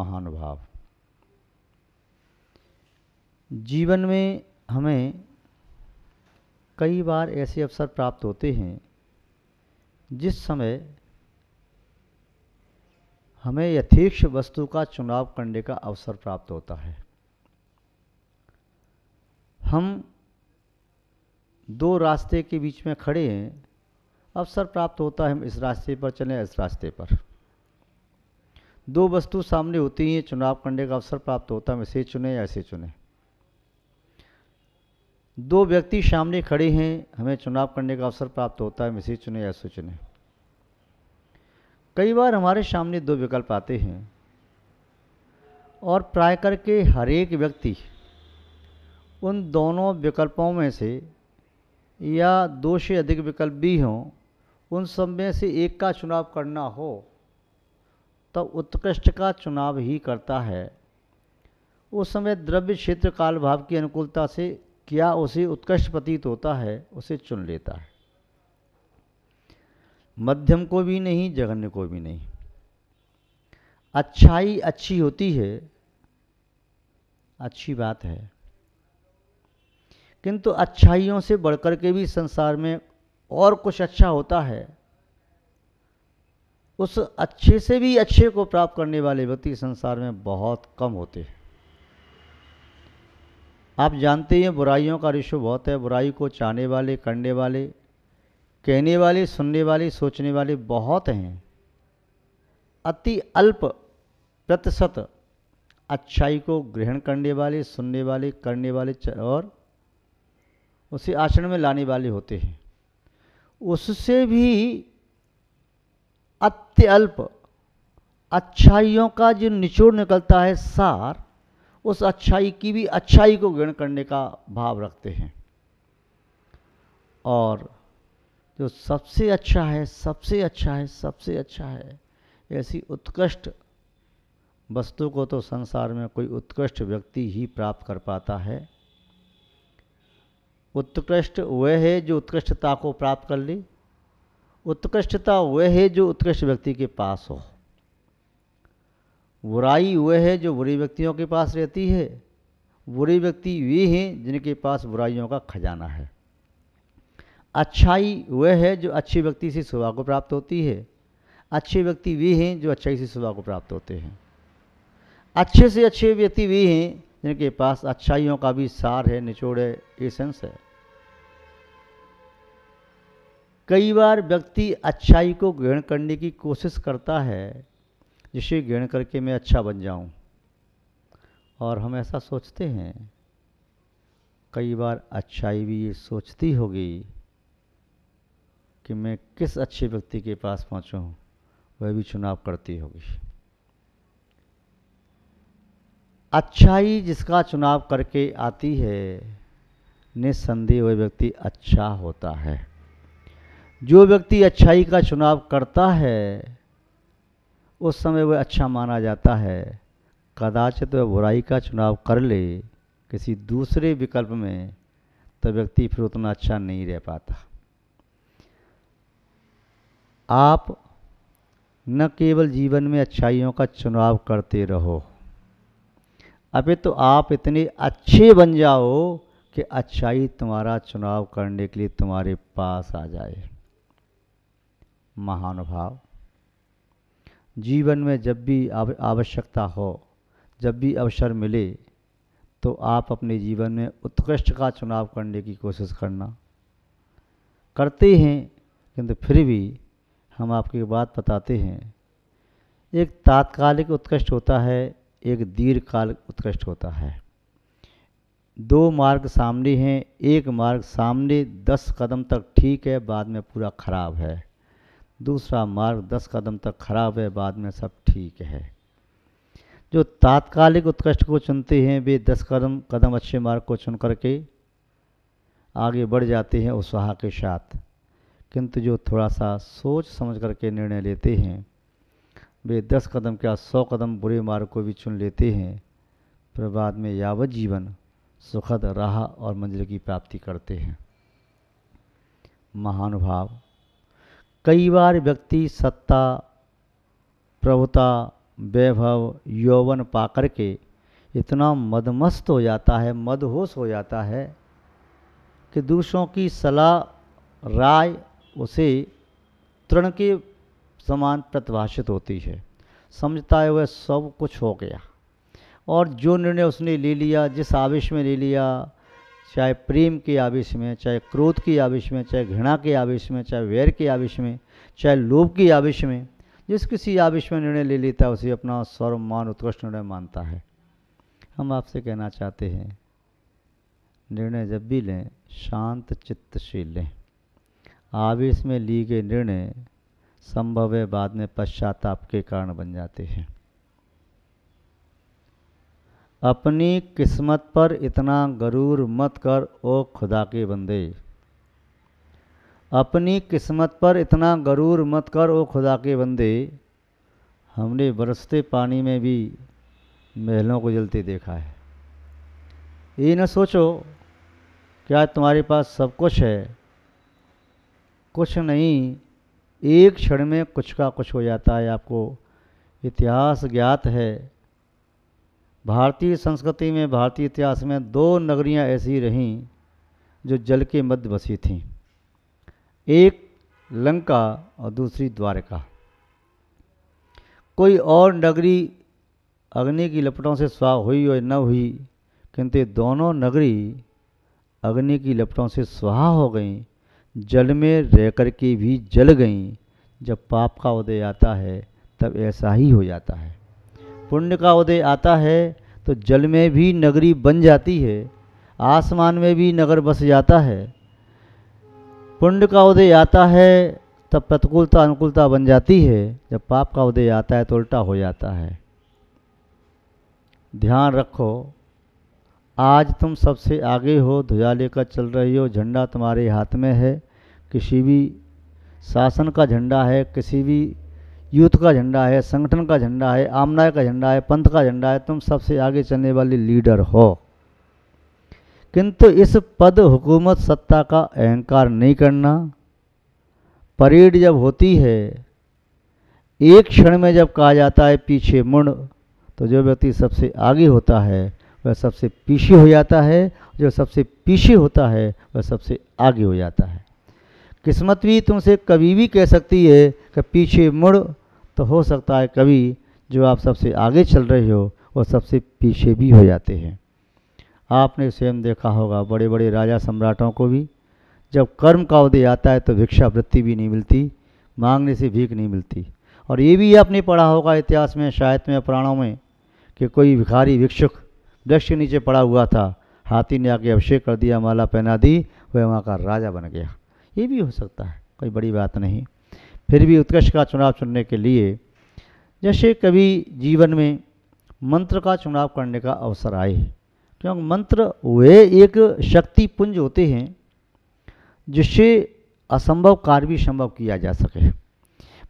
महानुभाव, जीवन में हमें कई बार ऐसे अवसर प्राप्त होते हैं जिस समय हमें यथेच्छ वस्तु का चुनाव करने का अवसर प्राप्त होता है। हम दो रास्ते के बीच में खड़े हैं, अवसर प्राप्त होता है हम इस रास्ते पर चलें इस रास्ते पर। दो वस्तु सामने होती हैं, चुनाव करने का अवसर प्राप्त होता है हम इसे चुने या इसे चुने। दो व्यक्ति सामने खड़े हैं, हमें चुनाव करने का अवसर प्राप्त होता है हम इसे चुने या इसे चुने। कई बार हमारे सामने दो विकल्प आते हैं और प्राय करके हर एक व्यक्ति उन दोनों विकल्पों में से या दो से अधिक विकल्प भी हों, उन सब में से एक का चुनाव करना हो तो उत्कृष्ट का चुनाव ही करता है। उस समय द्रव्य क्षेत्र काल भाव की अनुकूलता से क्या उसे उत्कृष्ट प्रतीत होता है, उसे चुन लेता है। मध्यम को भी नहीं, जघन्य को भी नहीं। अच्छाई अच्छी होती है, अच्छी बात है, किंतु अच्छाइयों से बढ़कर के भी संसार में और कुछ अच्छा होता है। उस अच्छे से भी अच्छे को प्राप्त करने वाले व्यक्ति संसार में बहुत कम होते हैं। आप जानते हैं बुराइयों का रेशो बहुत है। बुराई को चाहने वाले, करने वाले, कहने वाले, सुनने वाले, सोचने वाले बहुत हैं। अति अल्प प्रतिशत अच्छाई को ग्रहण करने वाले, सुनने वाले, करने वाले और उसे आचरण में लाने वाले होते हैं। उससे भी अत्यल्प अच्छाइयों का जो निचोड़ निकलता है सार, उस अच्छाई की भी अच्छाई को ग्रहण करने का भाव रखते हैं। और जो सबसे अच्छा है, सबसे अच्छा है, सबसे अच्छा है, ऐसी उत्कृष्ट वस्तु को तो संसार में कोई उत्कृष्ट व्यक्ति ही प्राप्त कर पाता है। उत्कृष्ट वह है जो उत्कृष्टता को प्राप्त कर ले। उत्कृष्टता वह है जो उत्कृष्ट व्यक्ति के पास हो। बुराई वह है जो बुरे व्यक्तियों के पास रहती है। बुरे व्यक्ति वे हैं जिनके पास बुराइयों का खजाना है। अच्छाई वह है जो अच्छे व्यक्ति से स्वभाव को प्राप्त होती है। अच्छे व्यक्ति वे हैं जो अच्छाई से स्वभाव को प्राप्त होते हैं। अच्छे से अच्छे व्यक्ति वे हैं जिनके पास अच्छाइयों का भी सार है, निचोड़ है, एसेंस है। कई बार व्यक्ति अच्छाई को ग्रहण करने की कोशिश करता है, जिसे ग्रहण करके मैं अच्छा बन जाऊं। और हम ऐसा सोचते हैं, कई बार अच्छाई भी ये सोचती होगी कि मैं किस अच्छे व्यक्ति के पास पहुंचूं, वह भी चुनाव करती होगी। अच्छाई जिसका चुनाव करके आती है, निस्संदेह वह व्यक्ति अच्छा होता है। जो व्यक्ति अच्छाई का चुनाव करता है, उस समय वह अच्छा माना जाता है। कदाचित वह बुराई का चुनाव कर ले किसी दूसरे विकल्प में, तो व्यक्ति फिर उतना अच्छा नहीं रह पाता। आप न केवल जीवन में अच्छाइयों का चुनाव करते रहो, अभी तो आप इतने अच्छे बन जाओ कि अच्छाई तुम्हारा चुनाव करने के लिए तुम्हारे पास आ जाए। महानुभाव, जीवन में जब भी आवश्यकता हो, जब भी अवसर मिले, तो आप अपने जीवन में उत्कृष्ट का चुनाव करने की कोशिश करते हैं। किंतु फिर भी हम आपको एक बात बताते हैं, एक तात्कालिक उत्कृष्ट होता है, एक दीर्घकालिक उत्कृष्ट होता है। दो मार्ग सामने हैं, एक मार्ग सामने 10 कदम तक ठीक है, बाद में पूरा खराब है। दूसरा मार्ग 10 कदम तक खराब है, बाद में सब ठीक है। जो तात्कालिक उत्कृष्ट को चुनते हैं, वे 10 कदम अच्छे मार्ग को चुन करके आगे बढ़ जाते हैं उत्साह के साथ। किंतु जो थोड़ा सा सोच समझ करके निर्णय लेते हैं, वे 10 कदम क्या 100 कदम बुरे मार्ग को भी चुन लेते हैं, फिर बाद में यावत जीवन सुखद राह और मंजिल की प्राप्ति करते हैं। महानुभाव, कई बार व्यक्ति सत्ता, प्रभुता, वैभव, यौवन पाकर के इतना मदमस्त हो जाता है, मदहोश हो जाता है कि दूसरों की सलाह राय उसे तृण के समान प्रतिभाषित होती है। समझता है वह सब कुछ हो गया, और जो निर्णय उसने ले लिया, जिस आवेश में ले लिया, चाहे प्रेम के आवेश में, चाहे क्रोध के आवेश में, चाहे घृणा के आवेश में, चाहे वैर के आवेश में, चाहे लोभ के आवेश में, जिस किसी आवेश में निर्णय ले लेता है उसे अपना सर्वमान उत्कृष्ट निर्णय मानता है। हम आपसे कहना चाहते हैं, निर्णय जब भी लें शांत चित्त से लें। आवेश में लिए गए निर्णय संभव है बाद में पश्चाताप के कारण बन जाते हैं। अपनी किस्मत पर इतना गरूर मत कर ओ खुदा के बंदे। अपनी किस्मत पर इतना गरूर मत कर ओ खुदा के बंदे। हमने बरसते पानी में भी महलों को जलते देखा है। ये न सोचो क्या तुम्हारे पास सब कुछ है, कुछ नहीं। एक क्षण में कुछ का कुछ हो जाता है। आपको इतिहास ज्ञात है, भारतीय संस्कृति में, भारतीय इतिहास में 2 नगरियां ऐसी रहीं जो जल के मध्य बसी थीं। एक लंका और दूसरी द्वारका। कोई और नगरी अग्नि की लपटों से स्वाह हुई और न हुई, किंतु दोनों नगरी अग्नि की लपटों से स्वाहा हो गईं, जल में रह कर के भी जल गईं। जब पाप का उदय आता है तब ऐसा ही हो जाता है। पुण्य का उदय आता है तो जल में भी नगरी बन जाती है, आसमान में भी नगर बस जाता है। पुण्य का उदय आता है तब प्रतिकूलता अनुकूलता बन जाती है, जब पाप का उदय आता है तो उल्टा हो जाता है। ध्यान रखो, आज तुम सबसे आगे हो, ध्वजा लेकर चल रही हो, झंडा तुम्हारे हाथ में है। किसी भी शासन का झंडा है, किसी भी यूथ का झंडा है, संगठन का झंडा है, आमनाय का झंडा है, पंथ का झंडा है, तुम सबसे आगे चलने वाले लीडर हो। किंतु इस पद, हुकूमत, सत्ता का अहंकार नहीं करना। परेड जब होती है, एक क्षण में जब कहा जाता है पीछे मुड़, तो जो व्यक्ति सबसे आगे होता है वह सबसे पीछे हो जाता है, जो सबसे पीछे होता है वह सबसे आगे हो जाता है। किस्मत भी तुमसे कभी भी कह सकती है कि पीछे मुड़, तो हो सकता है कभी जो आप सबसे आगे चल रहे हो वो सबसे पीछे भी हो जाते हैं। आपने स्वयं देखा होगा, बड़े बड़े राजा सम्राटों को भी जब कर्म का उदय आता है तो भिक्षावृत्ति भी नहीं मिलती, मांगने से भीख नहीं मिलती। और ये भी आपने पढ़ा होगा इतिहास में, साहित्य में, पुराणों में, कि कोई भिखारी भिक्षुक वृक्ष के नीचे पड़ा हुआ था, हाथी ने आके अभिषेक कर दिया, माला पहना दी, वह वहाँ का राजा बन गया। ये भी हो सकता है, कोई बड़ी बात नहीं। फिर भी उत्कृष्ट का चुनाव चुनने के लिए, जैसे कभी जीवन में मंत्र का चुनाव करने का अवसर आए, क्योंकि मंत्र वे एक शक्ति पुंज होते हैं जिससे असंभव कार्य भी संभव किया जा सके।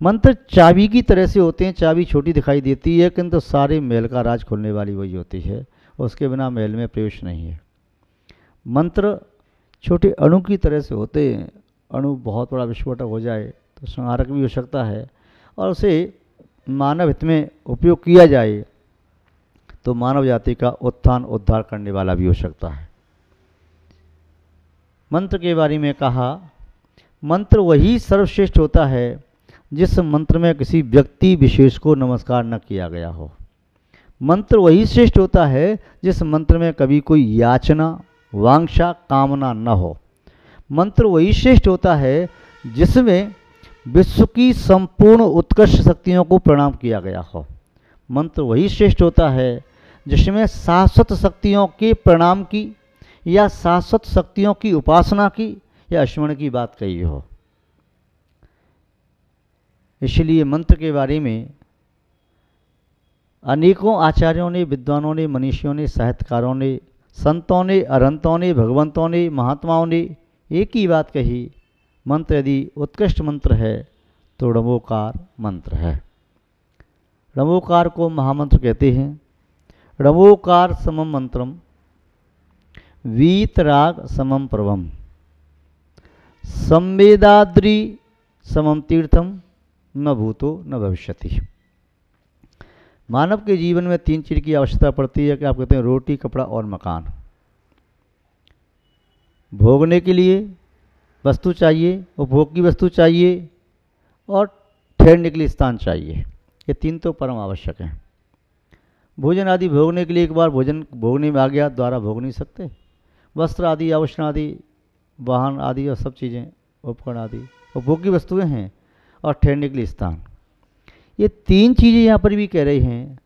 मंत्र चाबी की तरह से होते हैं, चाबी छोटी दिखाई देती है किंतु सारे महल का राज खोलने वाली वही होती है, उसके बिना महल में प्रवेश नहीं है। मंत्र छोटे अणु की तरह से होते हैं, अणु बहुत बड़ा विस्फोटक हो जाए तो संहारक भी हो सकता है, और उसे मानव हित में उपयोग किया जाए तो मानव जाति का उत्थान उद्धार करने वाला भी हो सकता है। मंत्र के बारे में कहा, मंत्र वही सर्वश्रेष्ठ होता है जिस मंत्र में किसी व्यक्ति विशेष को नमस्कार न किया गया हो। मंत्र वही श्रेष्ठ होता है जिस मंत्र में कभी कोई याचना, वांछा, कामना न हो। मंत्र वही श्रेष्ठ होता है जिसमें विश्व की संपूर्ण उत्कृष्ट शक्तियों को प्रणाम किया गया हो। मंत्र वही श्रेष्ठ होता है जिसमें शाश्वत शक्तियों के प्रणाम की या शाश्वत शक्तियों की उपासना की या स्मरण की बात कही हो। इसलिए मंत्र के बारे में अनेकों आचार्यों ने, विद्वानों ने, मनीषियों ने, साहित्यकारों ने, संतों ने, अरहंतों ने, भगवंतों ने, महात्माओं ने एक ही बात कही, मंत्र यदि उत्कृष्ट मंत्र है तो णवोकार मंत्र है। णवोकार को महामंत्र कहते हैं। णवोकार समम मंत्रम वीतराग समम प्रभम संवेदाद्रि समम तीर्थम न भूतो न भविष्यति। मानव के जीवन में 3 चीज़ की आवश्यकता पड़ती है कि आप कहते हैं रोटी, कपड़ा और मकान। भोगने के लिए वस्तु चाहिए, उपभोग की वस्तु चाहिए और ठहरने के लिए स्थान चाहिए। ये 3 तो परम आवश्यक हैं। भोजन आदि भोगने के लिए एक बार भोजन भोगने में आ गया, दोबारा भोग नहीं सकते। वस्त्र आदि, आभूषण आदि, वाहन आदि और सब चीज़ें, उपकरण आदि उपभोग की वस्तुएं हैं, और ठहरने के लिए स्थान। ये 3 चीज़ें यहाँ पर भी कह रहे हैं।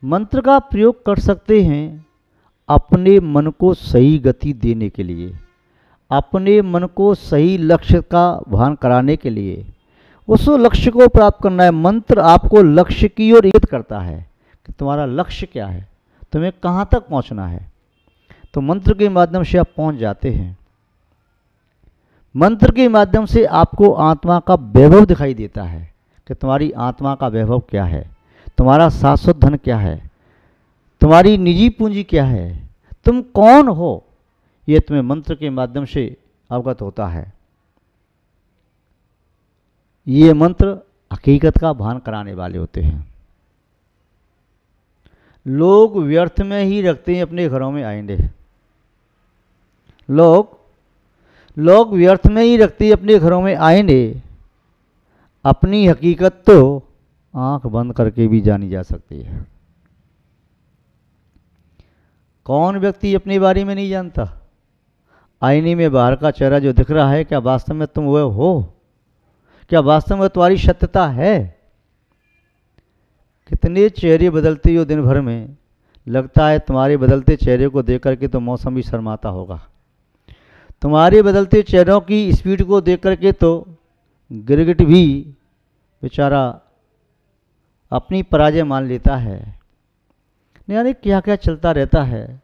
मंत्र का प्रयोग कर सकते हैं अपने मन को सही गति देने के लिए, अपने मन को सही लक्ष्य का भान कराने के लिए। उस लक्ष्य को प्राप्त करना है। मंत्र आपको लक्ष्य की ओर इंगित करता है कि तुम्हारा लक्ष्य क्या है, तुम्हें कहाँ तक पहुँचना है। तो मंत्र के माध्यम से आप पहुँच जाते हैं। मंत्र के माध्यम से आपको आत्मा का वैभव दिखाई देता है कि तुम्हारी आत्मा का वैभव क्या है, तुम्हारा शाश्वत धन क्या है, तुम्हारी निजी पूंजी क्या है, तुम कौन हो, ये तुम्हें मंत्र के माध्यम से अवगत होता है। ये मंत्र हकीकत का भान कराने वाले होते हैं। लोग व्यर्थ में ही रखते हैं अपने घरों में आईने। लोग व्यर्थ में ही रखते हैं अपने घरों में आईने। अपनी हकीकत तो आंख बंद करके भी जानी जा सकती है। कौन व्यक्ति अपने बारे में नहीं जानता? आईने में बाहर का चेहरा जो दिख रहा है, क्या वास्तव में तुम वह हो? क्या वास्तव में तुम्हारी सत्यता है? कितने चेहरे बदलते हो दिन भर में। लगता है तुम्हारे बदलते चेहरे को देख करके तो मौसम भी शर्माता होगा। तुम्हारे बदलते चेहरों की स्पीड को देख करके तो गिरगिट भी बेचारा अपनी पराजय मान लेता है। नहीं यानी क्या क्या चलता रहता है।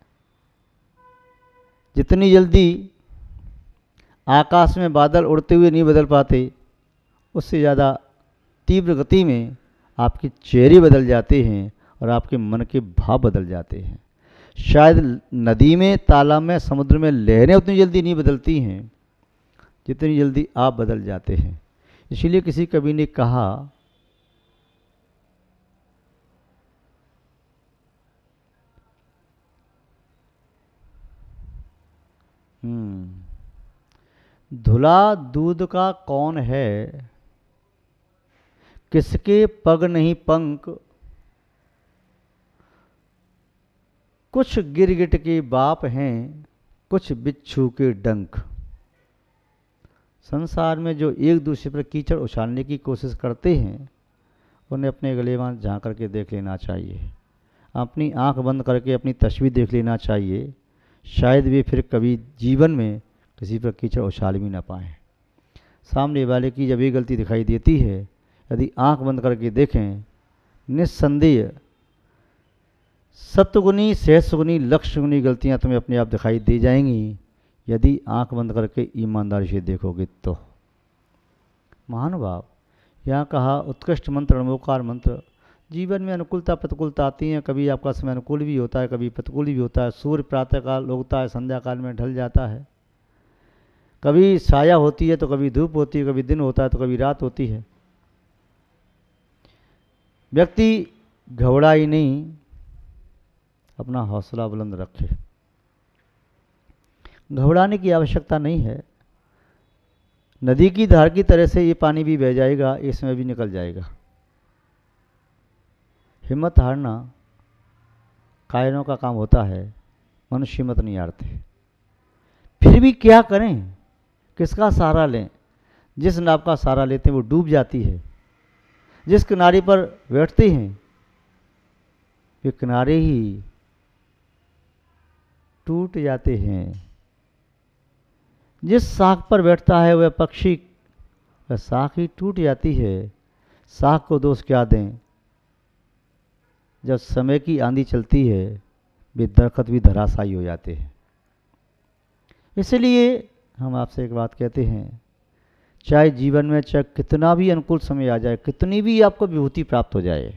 जितनी जल्दी आकाश में बादल उड़ते हुए नहीं बदल पाते, उससे ज़्यादा तीव्र गति में आपके चेहरे बदल जाते हैं और आपके मन के भाव बदल जाते हैं। शायद नदी में, तालाब में, समुद्र में लहरें उतनी जल्दी नहीं बदलती हैं जितनी जल्दी आप बदल जाते हैं। इसीलिए किसी कवि ने कहा, धुला दूध का कौन है, किसके पग नहीं पंख, कुछ गिरगिट के बाप हैं, कुछ बिच्छू के डंक। संसार में जो एक दूसरे पर कीचड़ उछालने की कोशिश करते हैं, उन्हें अपने गलेबान झांक करके देख लेना चाहिए। अपनी आंख बंद करके अपनी तस्वीर देख लेना चाहिए। शायद वे फिर कभी जीवन में किसी पर कीचड़ उछाल भी ना पाएँ। सामने वाले की जब ये गलती दिखाई देती है, यदि आंख बंद करके देखें, निस्संदेह सत्गुनी, सहस्गुनी, लक्षगुनी गलतियां तुम्हें अपने आप दिखाई दे जाएंगी यदि आंख बंद करके ईमानदारी से देखोगे तो। महानुभाव, यहाँ कहा उत्कृष्ट मंत्र, रणमोकार मंत्र। जीवन में अनुकूलता प्रतिकूलता आती हैं। कभी आपका समय अनुकूल भी होता है, कभी प्रतिकूल भी होता है। सूर्य प्रातःकाल उगता है, संध्या काल में ढल जाता है। कभी छाया होती है तो कभी धूप होती है, कभी दिन होता है तो कभी रात होती है। व्यक्ति घबराए नहीं, अपना हौसला बुलंद रखे। घबराने की आवश्यकता नहीं है। नदी की धार की तरह से ये पानी भी बह जाएगा, इसमें भी निकल जाएगा। हिम्मत हारना कायरों का काम होता है, मनुष्य हिम्मत नहीं हारते। फिर भी क्या करें, किसका सहारा लें? जिस नाव का सहारा लेते हैं वो डूब जाती है। जिस किनारे पर बैठते हैं वे किनारे ही टूट जाते हैं। जिस शाख पर बैठता है वह पक्षी, वह शाख ही टूट जाती है। शाख को दोष क्या दें? जब समय की आंधी चलती है वे दरख्त भी धराशायी हो जाते हैं। इसलिए हम आपसे एक बात कहते हैं, चाहे जीवन में चाहे कितना भी अनुकूल समय आ जाए, कितनी भी आपको विभूति प्राप्त हो जाए,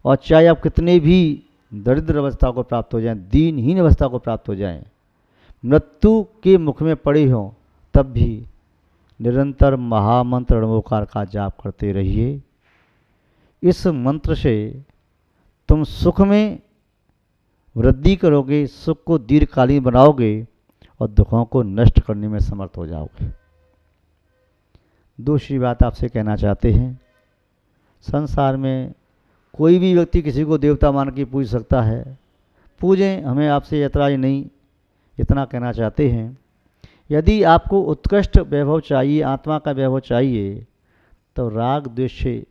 और चाहे आप कितने भी दरिद्र अवस्था को प्राप्त हो जाएं, दीनहीन अवस्था को प्राप्त हो जाएं, मृत्यु के मुख में पड़े हों, तब भी निरंतर महामंत्र रणमोकार का जाप करते रहिए। इस मंत्र से तुम सुख में वृद्धि करोगे, सुख को दीर्घकालीन बनाओगे और दुखों को नष्ट करने में समर्थ हो जाओगे। दूसरी बात आपसे कहना चाहते हैं, संसार में कोई भी व्यक्ति किसी को देवता मान के पूज सकता है, पूजें, हमें आपसे ऐतराज नहीं, इतना कहना चाहते हैं। यदि आपको उत्कृष्ट वैभव चाहिए, आत्मा का वैभव चाहिए, तो राग द्वेष से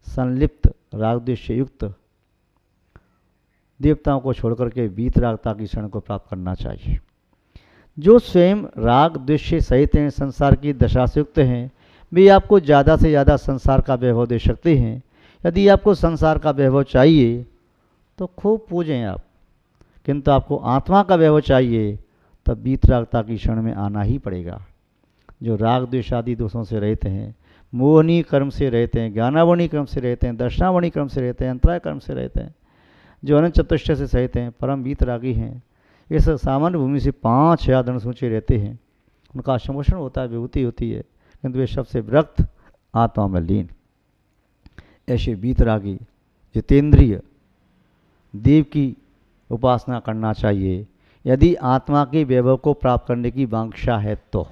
संलिप्त, राग द्वेष से युक्त देवताओं को छोड़ करके वीतरागता की शरण को प्राप्त करना चाहिए। जो स्वयं राग द्वेष से सहित हैं, संसार की दशा से युक्त हैं, वे आपको ज़्यादा से ज़्यादा संसार का वैभव दे सकते हैं। यदि आपको संसार का वैभव चाहिए तो खूब पूजें आप, किंतु आपको आत्मा का वैभव चाहिए तब वीतरागता की क्षण में आना ही पड़ेगा। जो राग द्वेष आदि दोषों से रहते हैं, मोहनी कर्म से रहते हैं, ज्ञानावणी कर्म से रहते हैं, दर्शनावणी कर्म से रहते हैं, अंतराय कर्म से रहते हैं, जो अनंत चतुष्टय से सहित हैं, परम वीतरागी हैं, इस सामान्य भूमि से 5,000 धनुष ऊँचे रहते हैं, उनका संपोषण होता है, विभूति होती है, किंतु वे सबसे विरक्त, आत्मा में लीन। ऐसे वीतरागी जितेंद्रिय देव की उपासना करना चाहिए यदि आत्मा के वैभव को प्राप्त करने की वांछा है तो।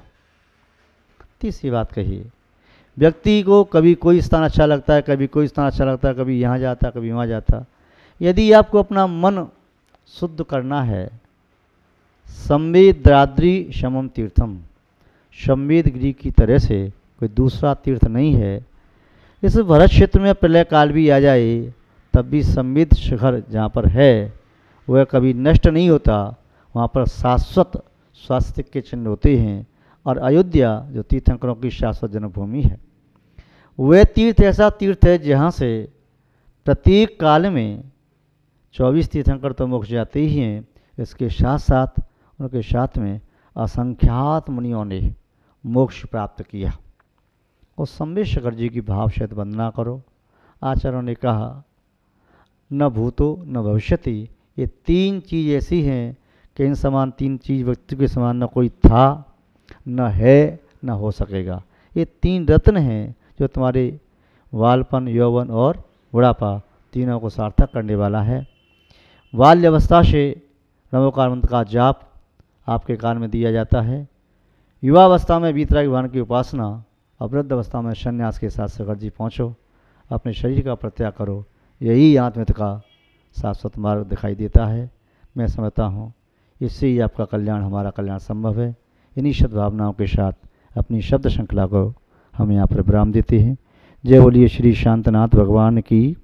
तीसरी बात कहिए, व्यक्ति को कभी कोई स्थान अच्छा लगता है, कभी कोई स्थान अच्छा लगता है, कभी यहाँ जाता, कभी वहाँ जाता। यदि आपको अपना मन शुद्ध करना है, संवेद्राद्रि शमम तीर्थम, संवेदगिरी की तरह से कोई दूसरा तीर्थ नहीं है। इस भरत क्षेत्र में प्रलय काल भी आ जाए तब भी संवेद शिखर जहाँ पर है वह कभी नष्ट नहीं होता, वहाँ पर शाश्वत स्वास्थ्य के चिन्ह होते हैं। और अयोध्या जो तीर्थंकरों की शाश्वत जन्मभूमि है, वह तीर्थ ऐसा तीर्थ है जहाँ से प्रत्येक काल में 24 तीर्थंकर तो मोक्ष जाते ही हैं, इसके साथ साथ उनके साथ में असंख्यात मुनियों ने मोक्ष प्राप्त किया। उस संवेद शिखर जी की भाव सहित वंदना करो। आचार्यों ने कहा, न भूतो न भविष्यति, ये 3 चीज़ ऐसी हैं कि इन समान 3 चीज़ व्यक्ति के समान न कोई था, न है, न हो सकेगा। ये 3 रत्न हैं जो तुम्हारे बालपन, यौवन और बुढ़ापा तीनों को सार्थक करने वाला है। बाल्यावस्था से नमोकार मंत्र का जाप आपके कान में दिया जाता है, युवावस्था में वीतरागी भगवान की उपासना, और वृद्ध अवस्था में संन्यास के साथ शिखर जी पहुँचो, अपने शरीर का प्रत्याग करो। यही आत्महित का शाश्वत मार्ग दिखाई देता है। मैं समझता हूँ इससे ही आपका कल्याण, हमारा कल्याण संभव है। इन्हीं सद्भावनाओं के साथ अपनी शब्द श्रृंखला को हम यहाँ पर विराम देते हैं। जय बोलिए श्री शांतनाथ भगवान की।